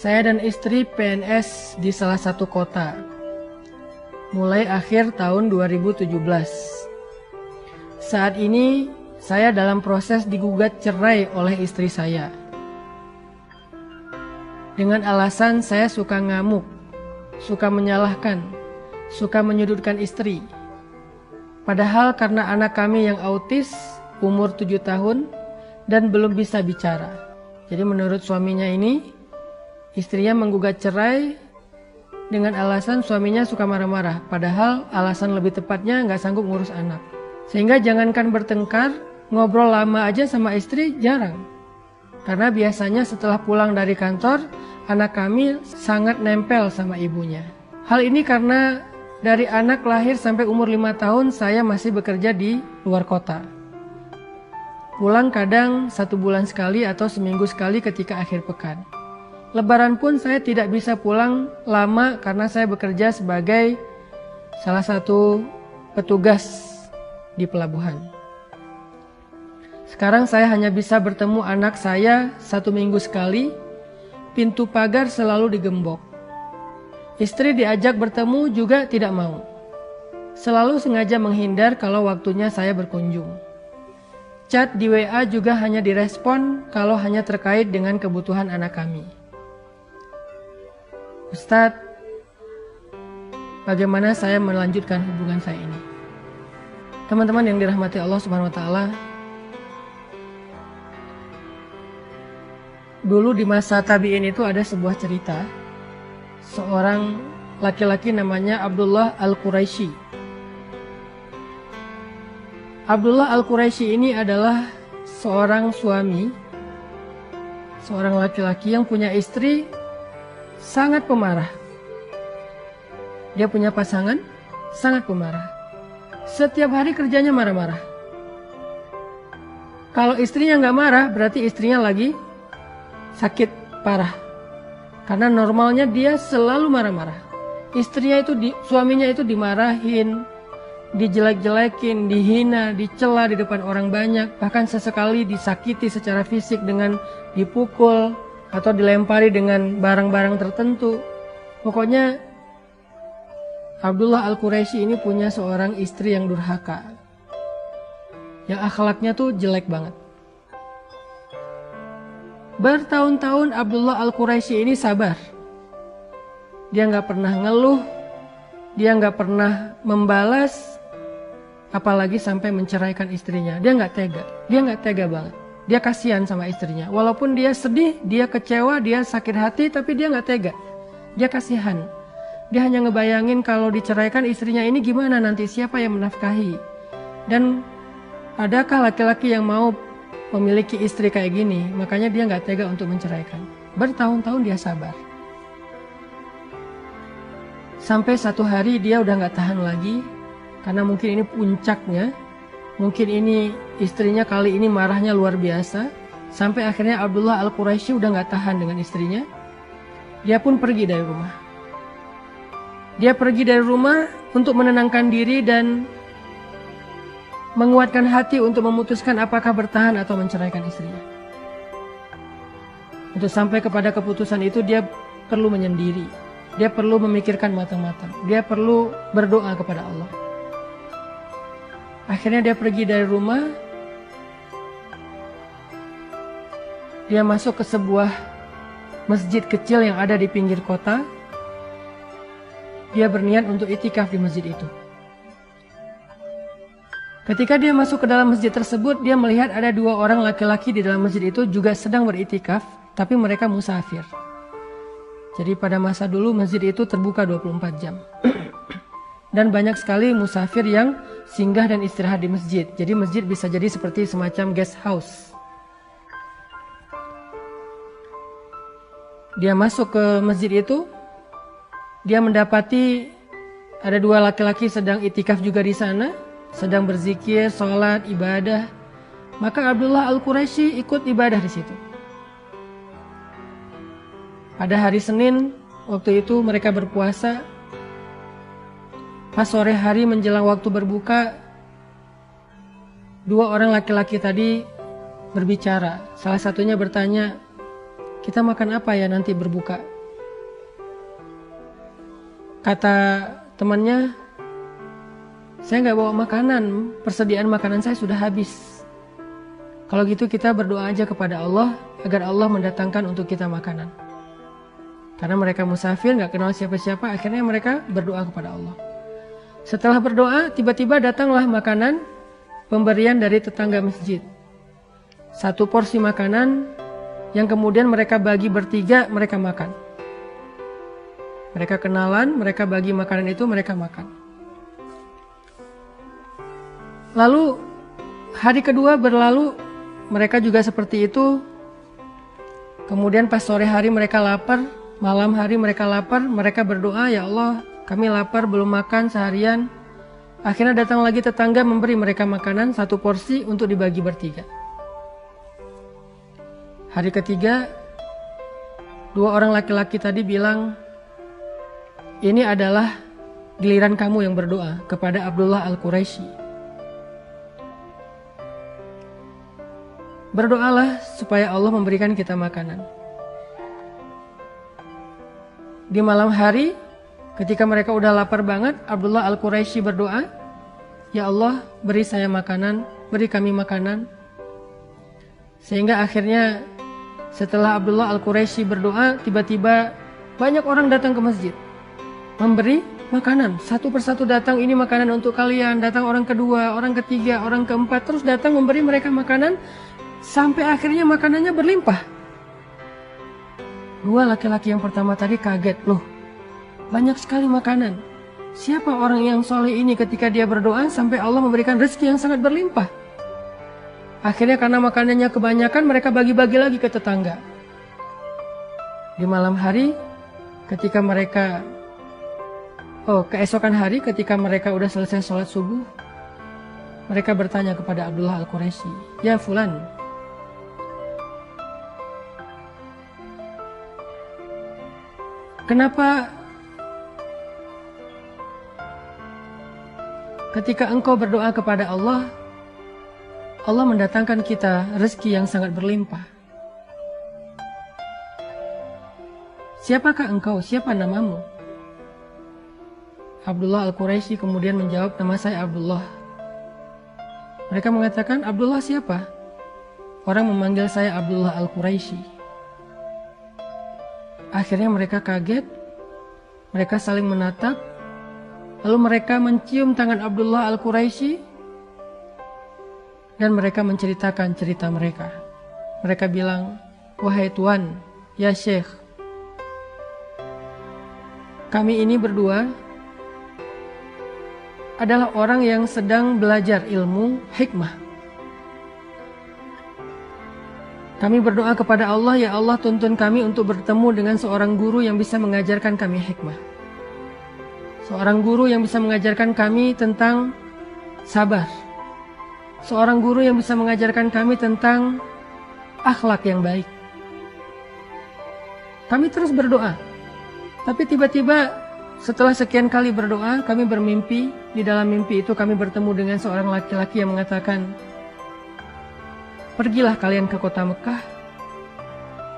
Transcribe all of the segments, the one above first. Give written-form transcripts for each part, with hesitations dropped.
Saya dan istri PNS di salah satu kota, mulai akhir tahun 2017. Saat ini saya dalam proses digugat cerai oleh istri saya. Dengan alasan saya suka ngamuk, suka menyalahkan, suka menyudutkan istri. Padahal karena anak kami yang autis, umur 7 tahun, dan belum bisa bicara. Jadi menurut suaminya ini, istrinya menggugat cerai dengan alasan suaminya suka marah-marah, padahal alasan lebih tepatnya nggak sanggup ngurus anak. Sehingga jangankan bertengkar, ngobrol lama aja sama istri jarang. Karena biasanya setelah pulang dari kantor, anak kami sangat nempel sama ibunya. Hal ini karena dari anak lahir sampai umur 5 tahun saya masih bekerja di luar kota. Pulang kadang 1 bulan sekali atau seminggu sekali ketika akhir pekan. Lebaran pun saya tidak bisa pulang lama karena saya bekerja sebagai salah satu petugas di pelabuhan. Sekarang saya hanya bisa bertemu anak saya 1 minggu sekali, pintu pagar selalu digembok. Istri diajak bertemu juga tidak mau. Selalu sengaja menghindar kalau waktunya saya berkunjung. Chat di WA juga hanya direspon kalau hanya terkait dengan kebutuhan anak kami. Ustadz, bagaimana saya melanjutkan hubungan saya ini? Teman-teman yang dirahmati Allah Subhanahu wa Ta'ala, dulu di masa tabi'in itu ada sebuah cerita. Seorang laki-laki namanya Abdullah Al-Quraisy. Abdullah Al-Quraisy ini adalah seorang suami, seorang laki-laki yang punya istri sangat pemarah. Dia punya pasangan sangat pemarah. Setiap hari kerjanya marah-marah. Kalau istrinya nggak marah, berarti istrinya lagi sakit parah. Karena normalnya dia selalu marah-marah. Suaminya itu dimarahin, dijelek-jelekin, dihina, dicela di depan orang banyak, bahkan sesekali disakiti secara fisik dengan dipukul atau dilempari dengan barang-barang tertentu. Pokoknya Abdullah Al-Quraisy ini punya seorang istri yang durhaka, yang akhlaknya tuh jelek banget. Bertahun-tahun Abdullah Al-Quraisy ini sabar. Dia nggak pernah ngeluh, dia nggak pernah membalas, apalagi sampai menceraikan istrinya. Dia nggak tega banget. Dia kasihan sama istrinya. Walaupun dia sedih, dia kecewa, dia sakit hati, tapi dia nggak tega. Dia kasihan. Dia hanya ngebayangin kalau diceraikan istrinya ini gimana nanti, siapa yang menafkahi. Dan adakah laki-laki yang mau memiliki istri kayak gini? Makanya dia nggak tega untuk menceraikan. Bertahun-tahun dia sabar. Sampai satu hari dia udah nggak tahan lagi, karena mungkin ini puncaknya. Mungkin ini istrinya kali ini marahnya luar biasa. Sampai akhirnya Abdullah Al-Quraisy udah gak tahan dengan istrinya. Dia pun pergi dari rumah. Dia pergi dari rumah untuk menenangkan diri dan menguatkan hati untuk memutuskan apakah bertahan atau menceraikan istrinya. Untuk sampai kepada keputusan itu dia perlu menyendiri. Dia perlu memikirkan matang-matang. Dia perlu berdoa kepada Allah. Akhirnya dia pergi dari rumah. Dia masuk ke sebuah masjid kecil yang ada di pinggir kota. Dia berniat untuk iktikaf di masjid itu. Ketika dia masuk ke dalam masjid tersebut, dia melihat ada 2 orang laki-laki di dalam masjid itu juga sedang beriktikaf, tapi mereka musafir. Jadi pada masa dulu masjid itu terbuka 24 jam. Dan banyak sekali musafir yang singgah dan istirahat di masjid. Jadi masjid bisa jadi seperti semacam guest house. Dia masuk ke masjid itu. Dia mendapati ada 2 laki-laki sedang iktikaf juga di sana. Sedang berzikir, sholat, ibadah. Maka Abdullah Al-Quraisy ikut ibadah di situ. Pada hari Senin, waktu itu mereka berpuasa. Pas sore hari menjelang waktu berbuka, 2 orang laki-laki tadi berbicara. Salah satunya bertanya, kita makan apa ya nanti berbuka? Kata temannya, saya nggak bawa makanan, persediaan makanan saya sudah habis. Kalau gitu kita berdoa aja kepada Allah agar Allah mendatangkan untuk kita makanan. Karena mereka musafir, nggak kenal siapa-siapa, akhirnya mereka berdoa kepada Allah. Setelah berdoa, tiba-tiba datanglah makanan pemberian dari tetangga masjid. 1 porsi makanan yang kemudian mereka bagi bertiga, mereka makan. Mereka kenalan, mereka bagi makanan itu, mereka makan. Lalu hari kedua berlalu, mereka juga seperti itu. Kemudian pas sore hari mereka lapar, malam hari mereka lapar, mereka berdoa, ya Allah, kami lapar belum makan seharian. Akhirnya datang lagi tetangga memberi mereka makanan 1 porsi untuk dibagi bertiga. Hari ketiga, 2 orang laki-laki tadi bilang, ini adalah giliran kamu yang berdoa kepada Abdullah Al-Quraisy. Berdoalah supaya Allah memberikan kita makanan. Di malam hari, ketika mereka udah lapar banget, Abdullah Al-Quraisy berdoa, ya Allah, beri saya makanan, beri kami makanan. Sehingga akhirnya setelah Abdullah Al-Quraisy berdoa, tiba-tiba banyak orang datang ke masjid memberi makanan. 1 persatu datang, ini makanan untuk kalian. Datang orang kedua, orang ketiga, orang keempat, terus datang memberi mereka makanan. Sampai akhirnya makanannya berlimpah. 2 laki-laki yang pertama tadi kaget, loh banyak sekali makanan. Siapa orang yang soleh ini ketika dia berdoa sampai Allah memberikan rezeki yang sangat berlimpah? Akhirnya karena makanannya kebanyakan, mereka bagi-bagi lagi ke tetangga. Di malam hari, ketika mereka keesokan hari ketika mereka udah selesai sholat subuh, mereka bertanya kepada Abdullah Al-Quraisy, ya Fulan, kenapa ketika engkau berdoa kepada Allah, Allah mendatangkan kita rezeki yang sangat berlimpah? Siapakah engkau? Siapa namamu? Abdullah Al-Quraisy kemudian menjawab, nama saya Abdullah. Mereka mengatakan, Abdullah siapa? Orang memanggil saya Abdullah Al-Quraisy. Akhirnya mereka kaget, mereka saling menatap, lalu mereka mencium tangan Abdullah Al-Quraisy dan mereka menceritakan cerita mereka. Mereka bilang, wahai Tuan, ya Syekh, kami ini berdua adalah orang yang sedang belajar ilmu hikmah. Kami berdoa kepada Allah, ya Allah, tuntun kami untuk bertemu dengan seorang guru yang bisa mengajarkan kami hikmah. Seorang guru yang bisa mengajarkan kami tentang sabar. Seorang guru yang bisa mengajarkan kami tentang akhlak yang baik. Kami terus berdoa. Tapi tiba-tiba setelah sekian kali berdoa, kami bermimpi. Di dalam mimpi itu kami bertemu dengan seorang laki-laki yang mengatakan, pergilah kalian ke kota Mekah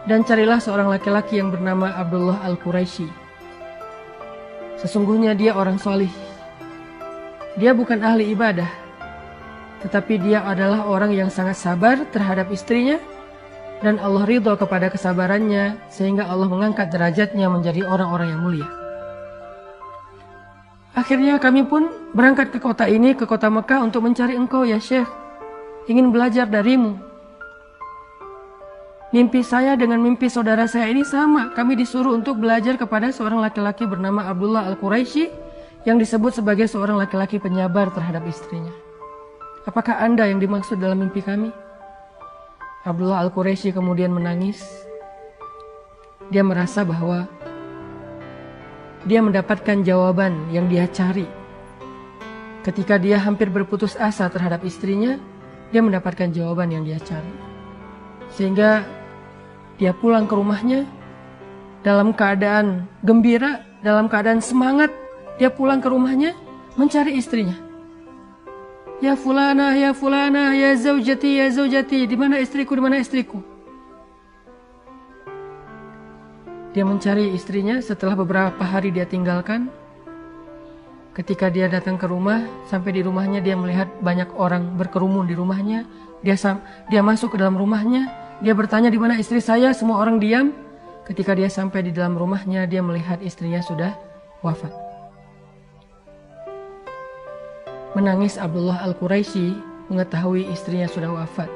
dan carilah seorang laki-laki yang bernama Abdullah Al-Quraisy. Sesungguhnya dia orang solih. Dia bukan ahli ibadah, tetapi dia adalah orang yang sangat sabar terhadap istrinya, dan Allah ridho kepada kesabarannya, sehingga Allah mengangkat derajatnya menjadi orang-orang yang mulia. Akhirnya kami pun berangkat ke kota ini, ke kota Mekah untuk mencari engkau ya Syekh, ingin belajar darimu. Mimpi saya dengan mimpi saudara saya ini sama. Kami disuruh untuk belajar kepada seorang laki-laki bernama Abdullah Al-Quraisy yang disebut sebagai seorang laki-laki penyabar terhadap istrinya. Apakah Anda yang dimaksud dalam mimpi kami? Abdullah Al-Quraisy kemudian menangis. Dia merasa bahwa dia mendapatkan jawaban yang dia cari. Ketika dia hampir berputus asa terhadap istrinya, dia mendapatkan jawaban yang dia cari. Sehingga dia pulang ke rumahnya dalam keadaan gembira, dalam keadaan semangat. Dia pulang ke rumahnya mencari istrinya. Ya fulana, ya fulana, ya zaujati, ya zaujati, di mana istriku, di mana istriku? Dia mencari istrinya. Setelah beberapa hari dia tinggalkan, Ketika dia datang ke rumah, sampai di rumahnya dia melihat banyak orang berkerumun di rumahnya. Dia masuk ke dalam rumahnya, dia bertanya di mana istri saya, semua orang diam. Ketika dia sampai di dalam rumahnya, dia melihat istrinya sudah wafat. Menangis Abdullah Al-Quraisy mengetahui istrinya sudah wafat.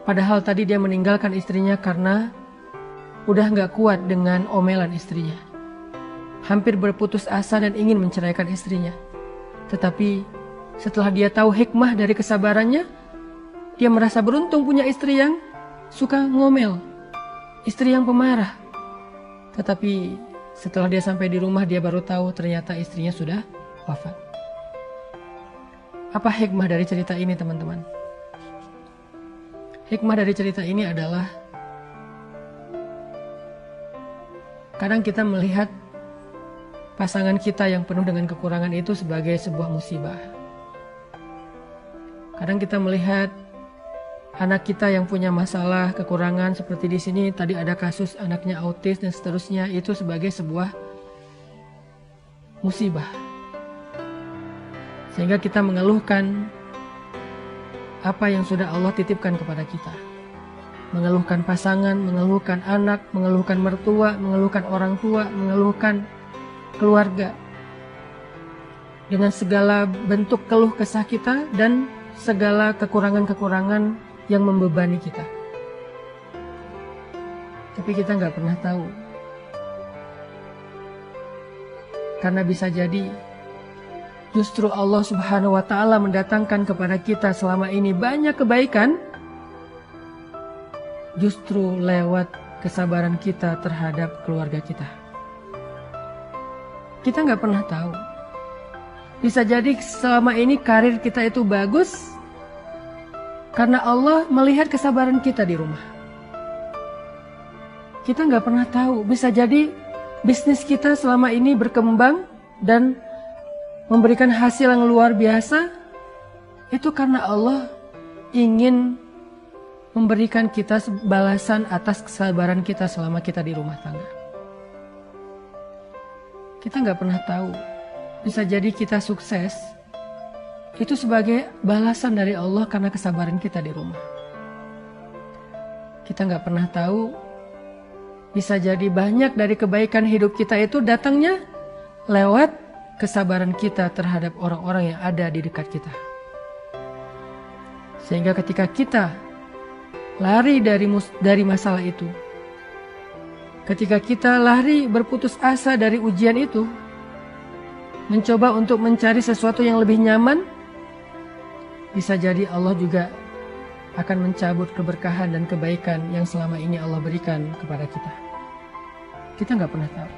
Padahal tadi dia meninggalkan istrinya karena udah gak kuat dengan omelan istrinya. Hampir berputus asa dan ingin menceraikan istrinya. Tetapi setelah dia tahu hikmah dari kesabarannya, dia merasa beruntung punya istri yang suka ngomel, istri yang pemarah. Tetapi setelah dia sampai di rumah, dia baru tahu ternyata istrinya sudah wafat. Apa hikmah dari cerita ini, teman-teman? Hikmah dari cerita ini adalah kadang kita melihat pasangan kita yang penuh dengan kekurangan itu sebagai sebuah musibah. Kadang kita melihat anak kita yang punya masalah, kekurangan seperti di sini tadi ada kasus anaknya autis dan seterusnya, itu sebagai sebuah musibah. Sehingga kita mengeluhkan apa yang sudah Allah titipkan kepada kita. Mengeluhkan pasangan, mengeluhkan anak, mengeluhkan mertua, mengeluhkan orang tua, mengeluhkan keluarga. Dengan segala bentuk keluh kesah kita dan segala kekurangan-kekurangan yang membebani kita. Tapi kita nggak pernah tahu. Karena bisa jadi justru Allah Subhanahu wa Ta'ala mendatangkan kepada kita selama ini banyak kebaikan justru lewat kesabaran kita terhadap keluarga kita. Kita nggak pernah tahu. Bisa jadi selama ini karir kita itu bagus karena Allah melihat kesabaran kita di rumah. Kita nggak pernah tahu. Bisa jadi bisnis kita selama ini berkembang dan memberikan hasil yang luar biasa. Itu karena Allah ingin memberikan kita balasan atas kesabaran kita selama kita di rumah tangga. Kita nggak pernah tahu. Bisa jadi kita sukses itu sebagai balasan dari Allah karena kesabaran kita di rumah. Kita nggak pernah tahu. Bisa jadi banyak dari kebaikan hidup kita itu datangnya lewat kesabaran kita terhadap orang-orang yang ada di dekat kita. Sehingga ketika kita lari dari masalah itu, ketika kita lari berputus asa dari ujian itu, mencoba untuk mencari sesuatu yang lebih nyaman, bisa jadi Allah juga akan mencabut keberkahan dan kebaikan yang selama ini Allah berikan kepada kita. Kita nggak pernah tahu.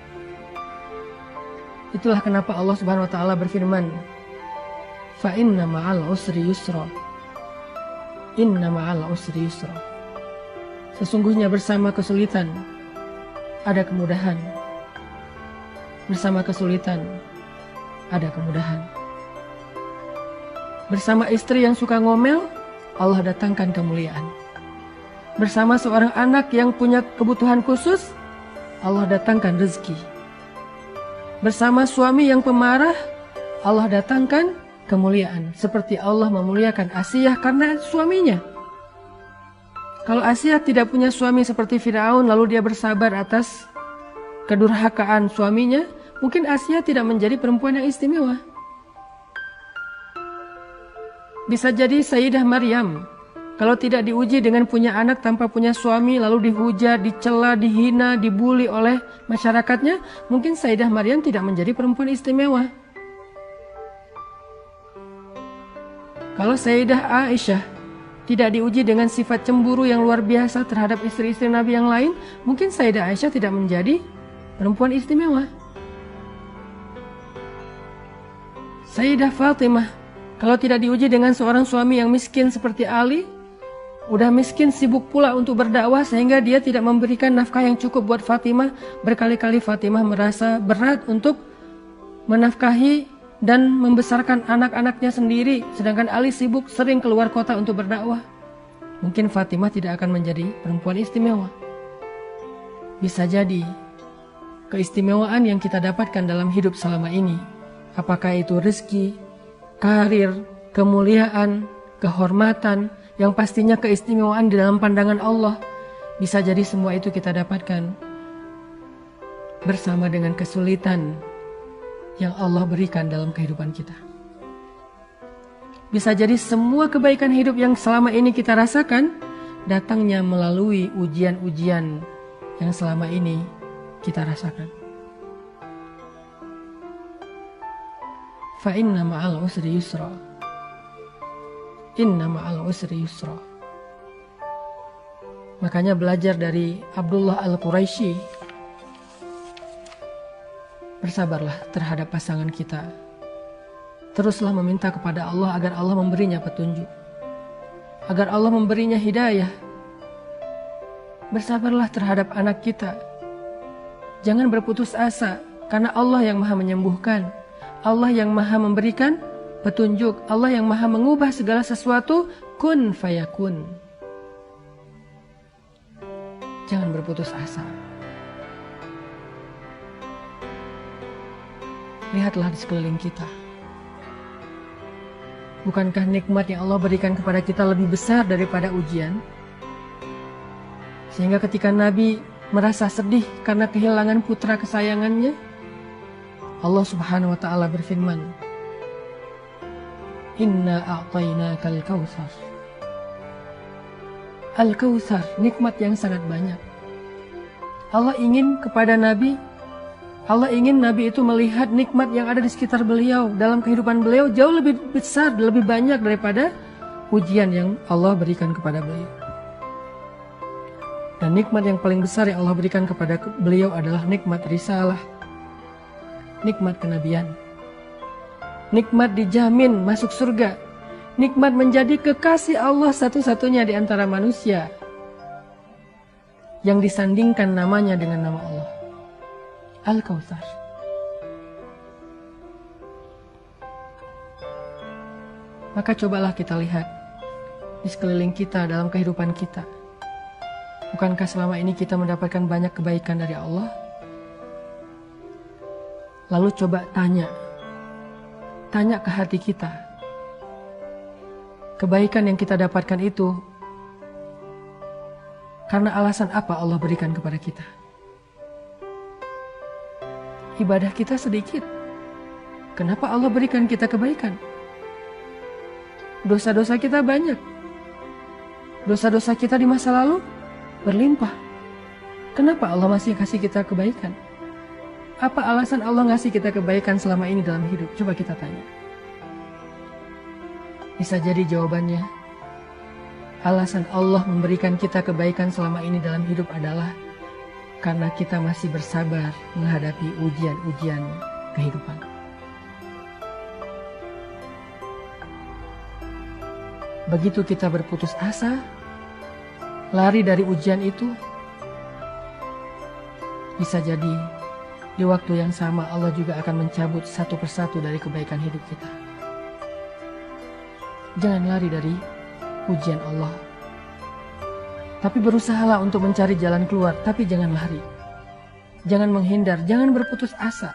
Itulah kenapa Allah Subhanahu wa Ta'ala berfirman, fa inna ma'al usri yusra. Inna ma'al usri yusra. Sesungguhnya bersama kesulitan ada kemudahan. Bersama kesulitan ada kemudahan. Bersama istri yang suka ngomel, Allah datangkan kemuliaan. Bersama seorang anak yang punya kebutuhan khusus, Allah datangkan rezeki. Bersama suami yang pemarah, Allah datangkan kemuliaan. Seperti Allah memuliakan Asiyah karena suaminya. Kalau Asiyah tidak punya suami seperti Firaun, lalu dia bersabar atas kedurhakaan suaminya, mungkin Asiyah tidak menjadi perempuan yang istimewa. Bisa jadi Sayyidah Maryam, kalau tidak diuji dengan punya anak tanpa punya suami, lalu dihujat, dicela, dihina, dibully oleh masyarakatnya, mungkin Sayyidah Maryam tidak menjadi perempuan istimewa. Kalau Sayyidah Aisyah tidak diuji dengan sifat cemburu yang luar biasa terhadap istri-istri Nabi yang lain, mungkin Sayyidah Aisyah tidak menjadi perempuan istimewa. Sayyidah Fatimah, kalau tidak diuji dengan seorang suami yang miskin seperti Ali, udah miskin sibuk pula untuk berdakwah sehingga dia tidak memberikan nafkah yang cukup buat Fatimah. Berkali-kali Fatimah merasa berat untuk menafkahi dan membesarkan anak-anaknya sendiri, sedangkan Ali sibuk sering keluar kota untuk berdakwah. Mungkin Fatimah tidak akan menjadi perempuan istimewa. Bisa jadi keistimewaan yang kita dapatkan dalam hidup selama ini, apakah itu rezeki, karir, kemuliaan, kehormatan, yang pastinya keistimewaan di dalam pandangan Allah, bisa jadi semua itu kita dapatkan bersama dengan kesulitan yang Allah berikan dalam kehidupan kita. Bisa jadi semua kebaikan hidup yang selama ini kita rasakan datangnya melalui ujian-ujian yang selama ini kita rasakan. Fa inna ma'al usri yusra. Inna ma'al usri yusra. Makanya belajar dari Abdullah Al-Quraisy, bersabarlah terhadap pasangan kita. Teruslah meminta kepada Allah agar Allah memberinya petunjuk, agar Allah memberinya hidayah. Bersabarlah terhadap anak kita. Jangan berputus asa, karena Allah yang maha menyembuhkan, Allah yang maha memberikan petunjuk, Allah yang maha mengubah segala sesuatu, kun fayakun. Jangan berputus asa. Lihatlah di sekeliling kita. Bukankah nikmat yang Allah berikan kepada kita lebih besar daripada ujian? Sehingga ketika Nabi merasa sedih karena kehilangan putra kesayangannya, Allah Subhanahu wa ta'ala berfirman, Inna a'tainakal kautsar. Al-Kautsar, nikmat yang sangat banyak. Allah ingin kepada Nabi, Allah ingin Nabi itu melihat nikmat yang ada di sekitar beliau, dalam kehidupan beliau jauh lebih besar, lebih banyak daripada ujian yang Allah berikan kepada beliau. Dan nikmat yang paling besar yang Allah berikan kepada beliau adalah nikmat risalah, nikmat kenabian, nikmat dijamin masuk surga, nikmat menjadi kekasih Allah satu-satunya di antara manusia, yang disandingkan namanya dengan nama Allah, Al-Kautsar. Maka cobalah kita lihat di sekeliling kita, dalam kehidupan kita. Bukankah selama ini kita mendapatkan banyak kebaikan dari Allah? Lalu coba tanya ke hati kita. Kebaikan yang kita dapatkan itu karena alasan apa Allah berikan kepada kita? Ibadah kita sedikit. Kenapa Allah berikan kita kebaikan? Dosa-dosa kita banyak. Dosa-dosa kita di masa lalu berlimpah. Kenapa Allah masih kasih kita kebaikan? Apa alasan Allah ngasih kita kebaikan selama ini dalam hidup? Coba kita tanya. Bisa jadi jawabannya, alasan Allah memberikan kita kebaikan selama ini dalam hidup adalah karena kita masih bersabar menghadapi ujian-ujian kehidupan. Begitu kita berputus asa, lari dari ujian itu, bisa jadi di waktu yang sama Allah juga akan mencabut satu persatu dari kebaikan hidup kita. Jangan lari dari ujian Allah, tapi berusahalah untuk mencari jalan keluar, tapi jangan lari. Jangan menghindar, jangan berputus asa.